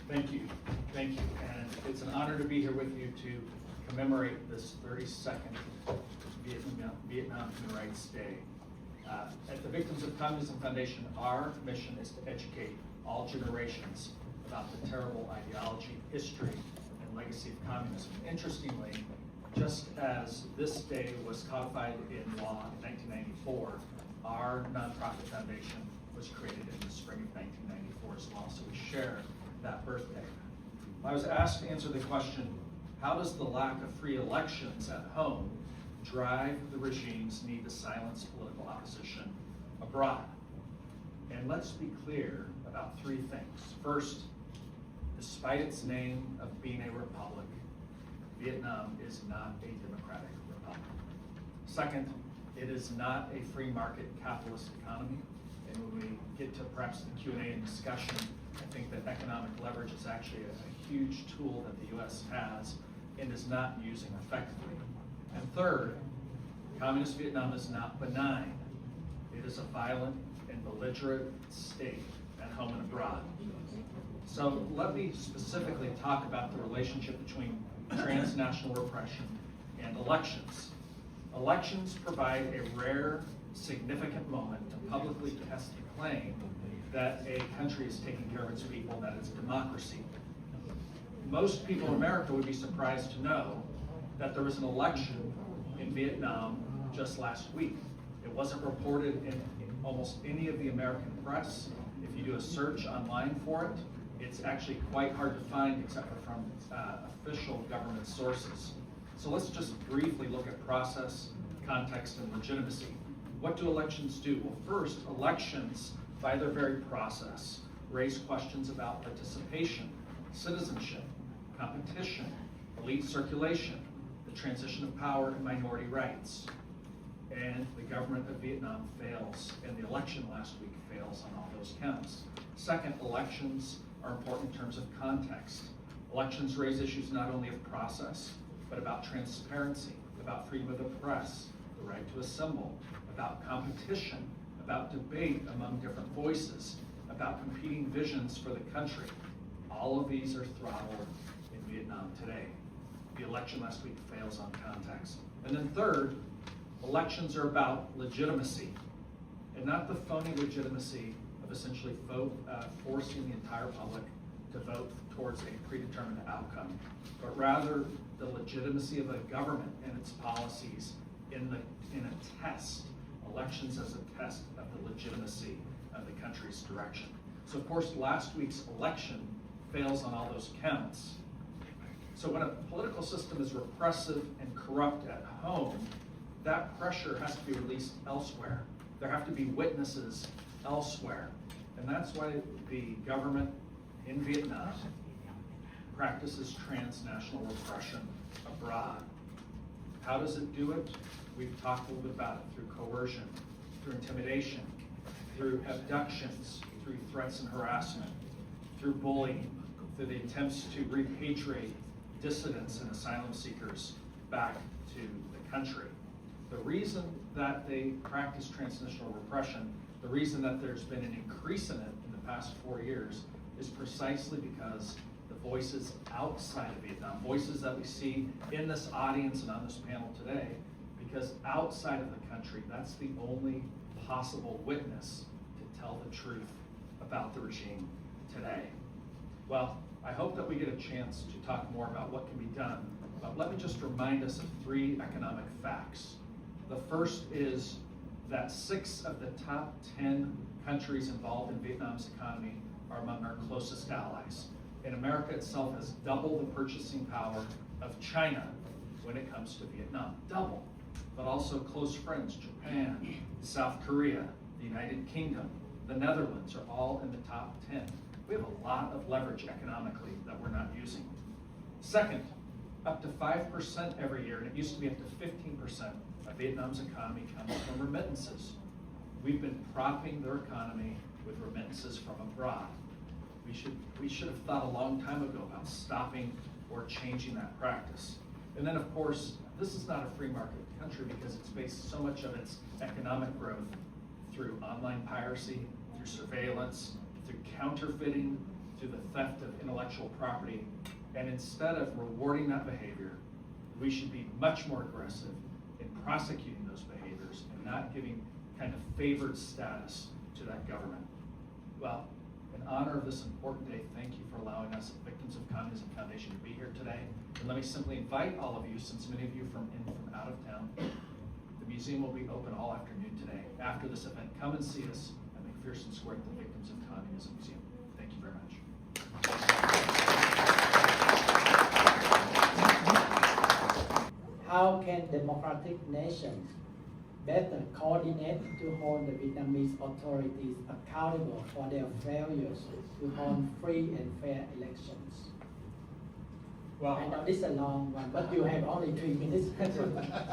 Thank you. Thank you. And it's an honor to be here with you to commemorate this 32nd Vietnam Human Rights Day. At the Victims of Communism Foundation, our mission is to educate all generations about the terrible ideology, history, and legacy of communism. Interestingly, just as this day was codified in law in 1994, our nonprofit foundation was created in the spring of 1994 as well, so we share that birthday. I was asked to answer the question, how does the lack of free elections at home drive the regime's need to silence political opposition abroad? And let's be clear about three things. First, despite its name of being a republic, Vietnam is not a democratic republic. Second, it is not a free market capitalist economy. And when we get to perhaps the Q&A and discussion, I think that economic leverage is actually a huge tool that the U.S. has and is not using effectively. And third, communist Vietnam is not benign. It is a violent and belligerent state at home and abroad. So let me specifically talk about the relationship between transnational repression and elections. Elections provide a rare, significant moment to publicly test the claim that a country is taking care of its people, that it's democracy. Most people in America would be surprised to know that there was an election in Vietnam just last week. It wasn't reported in almost any of the American press. If you do a search online for it, it's actually quite hard to find except for from official government sources. So let's just briefly look at process, context, and legitimacy. What do elections do? Well, first, elections, by their very process, raise questions about participation, citizenship, competition, elite circulation, the transition of power, and minority rights. And the government of Vietnam fails, and the election last week fails on all those counts. Second, elections are important in terms of context. Elections raise issues not only of process, but about transparency, about freedom of the press, the right to assemble, about competition, about debate among different voices, about competing visions for the country. All of these are throttled in Vietnam today. The election last week fails on context. And then third, elections are about legitimacy, and not the phony legitimacy of essentially forcing the entire public to vote towards a predetermined outcome, but rather the legitimacy of a government and its policies in a test, elections as a test of the legitimacy of the country's direction. So of course, last week's election fails on all those counts. So when a political system is repressive and corrupt at home, that pressure has to be released elsewhere. There have to be witnesses elsewhere. And that's why the government in Vietnam practices transnational repression abroad. How does it do it? We've talked a little bit about it through coercion, through intimidation, through abductions, through threats and harassment, through bullying, through the attempts to repatriate dissidents and asylum seekers back to the country. The reason that they practice transnational repression, the reason that there's been an increase in it in the past 4 years, is precisely because the voices outside of Vietnam, voices that we see in this audience and on this panel today, because outside of the country, that's the only possible witness to tell the truth about the regime today. Well, I hope that we get a chance to talk more about what can be done, but let me just remind us of 3 economic facts. The first is that 6 of the top 10 countries involved in Vietnam's economy are among our closest allies. And America itself has double the purchasing power of China when it comes to Vietnam, double. But also close friends, Japan, South Korea, the United Kingdom, the Netherlands are all in the top 10. We have a lot of leverage economically that we're not using. Second, up to 5% every year, and it used to be up to 15% of Vietnam's economy comes from remittances. We've been propping their economy with remittances from abroad. We should have thought a long time ago about stopping or changing that practice. And then of course, this is not a free market country because it's based so much of its economic growth through online piracy, through surveillance, through counterfeiting, through the theft of intellectual property. And instead of rewarding that behavior, we should be much more aggressive in prosecuting those behaviors and not giving kind of favored status to that government. Well, in honor of this important day, thank you for allowing us at Victims of Communism Foundation to be here today. And let me simply invite all of you, since many of you from out of town, the museum will be open all afternoon today. After this event, come and see us at McPherson Square at the Victims of Communism Museum. Thank you very much. How can democratic nations better coordinate to hold the Vietnamese authorities accountable for their failures to hold free and fair elections? Well, I know this is a long one, but you have only 3 minutes.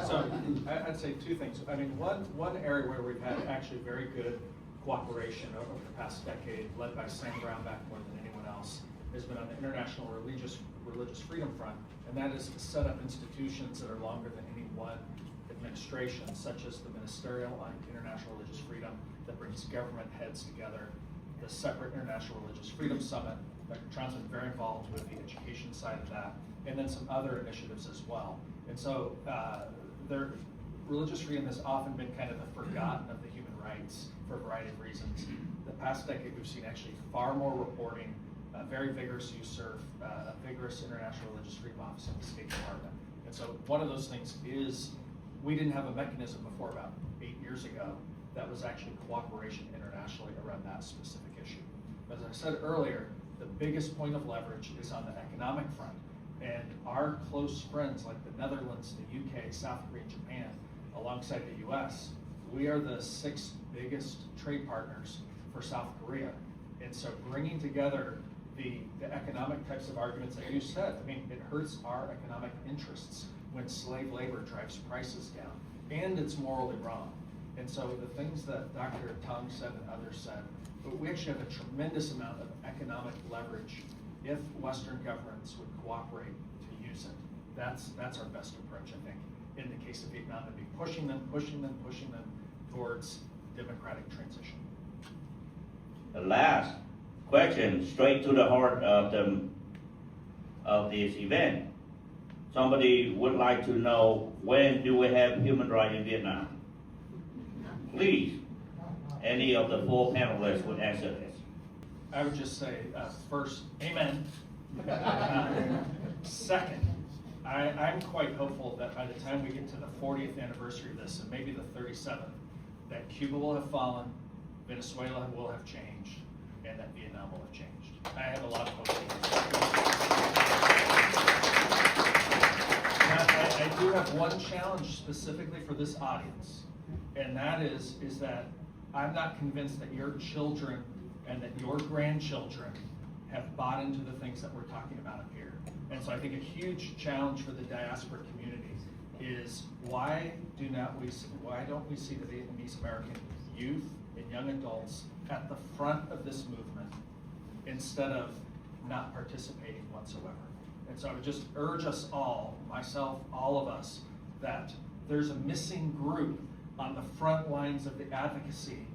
So I'd say two things. I mean, one area where we've had actually very good cooperation over the past decade, led by Sam Brownback more than anyone else, has been on the international religious freedom front, and that is to set up institutions that are longer than any one administration, such as the Ministerial on International Religious Freedom that brings government heads together, the separate International Religious Freedom Summit. Dr. Tron's been very involved with the education side of that, and then some other initiatives as well. And so religious freedom has often been kind of the forgotten of the human rights for a variety of reasons. The past decade, we've seen actually far more reporting, very vigorous use of a vigorous International Religious Freedom Office in the State Department. And so one of those things is we didn't have a mechanism before about 8 years ago that was actually cooperation internationally around that specific issue. As I said earlier, the biggest point of leverage is on the economic front. And our close friends like the Netherlands, the UK, South Korea, Japan, alongside the US, we are the 6th biggest trade partners for South Korea. And so bringing together the economic types of arguments that you said, I mean, it hurts our economic interests when slave labor drives prices down, and it's morally wrong. And so the things that Dr. Tong said and others said, but we actually have a tremendous amount of economic leverage if Western governments would cooperate to use it. That's our best approach, I think, in the case of Vietnam, and be pushing them towards democratic transition. The last question, straight to the heart of this event. Somebody would like to know, when do we have human rights in Vietnam? Please, any of the 4 panelists would answer this. I would just say, first, amen. Second, I'm quite hopeful that by the time we get to the 40th anniversary of this, and maybe the 37th, that Cuba will have fallen, Venezuela will have changed, and that Vietnam will have changed. I have a lot of hope. I do have one challenge specifically for this audience, and that is that I'm not convinced that your children and that your grandchildren have bought into the things that we're talking about up here. And so I think a huge challenge for the diaspora community is why don't we see the Vietnamese American youth and young adults at the front of this movement instead of not participating whatsoever. And so I would just urge us all, myself, all of us, that there's a missing group on the front lines of the advocacy,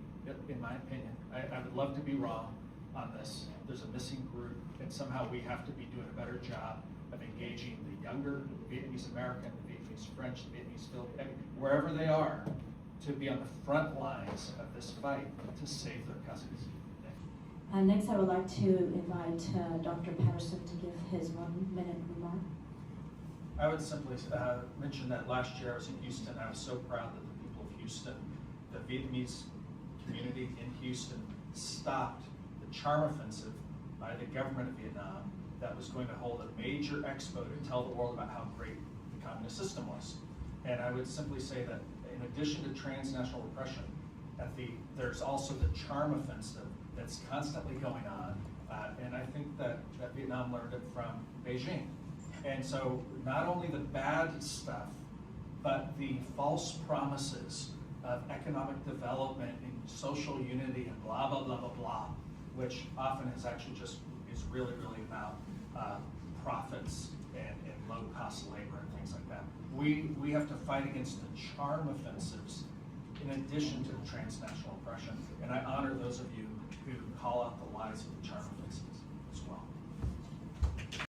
in my opinion. I would love to be wrong on this. There's a missing group, and somehow we have to be doing a better job of engaging the younger Vietnamese American, the Vietnamese French, the Vietnamese Filipino, wherever they are, to be on the front lines of this fight to save their cousins. Next, I would like to invite Dr. Patterson to give his 1-minute remark. I would simply mention that last year I was in Houston. I was so proud that the people of Houston, the Vietnamese community in Houston, stopped the charm offensive by the government of Vietnam that was going to hold a major expo to tell the world about how great the communist system was. And I would simply say that in addition to transnational repression, there's also the charm offensive that's constantly going on. And I think that Vietnam learned it from Beijing. And so not only the bad stuff, but the false promises of economic development and social unity and blah, blah, blah, blah, blah, which often is actually just is really, really about profits and low-cost labor and things like that. We have to fight against the charm offensives in addition to the transnational oppression. And I honor those of you who call out the lies of the charm offensives.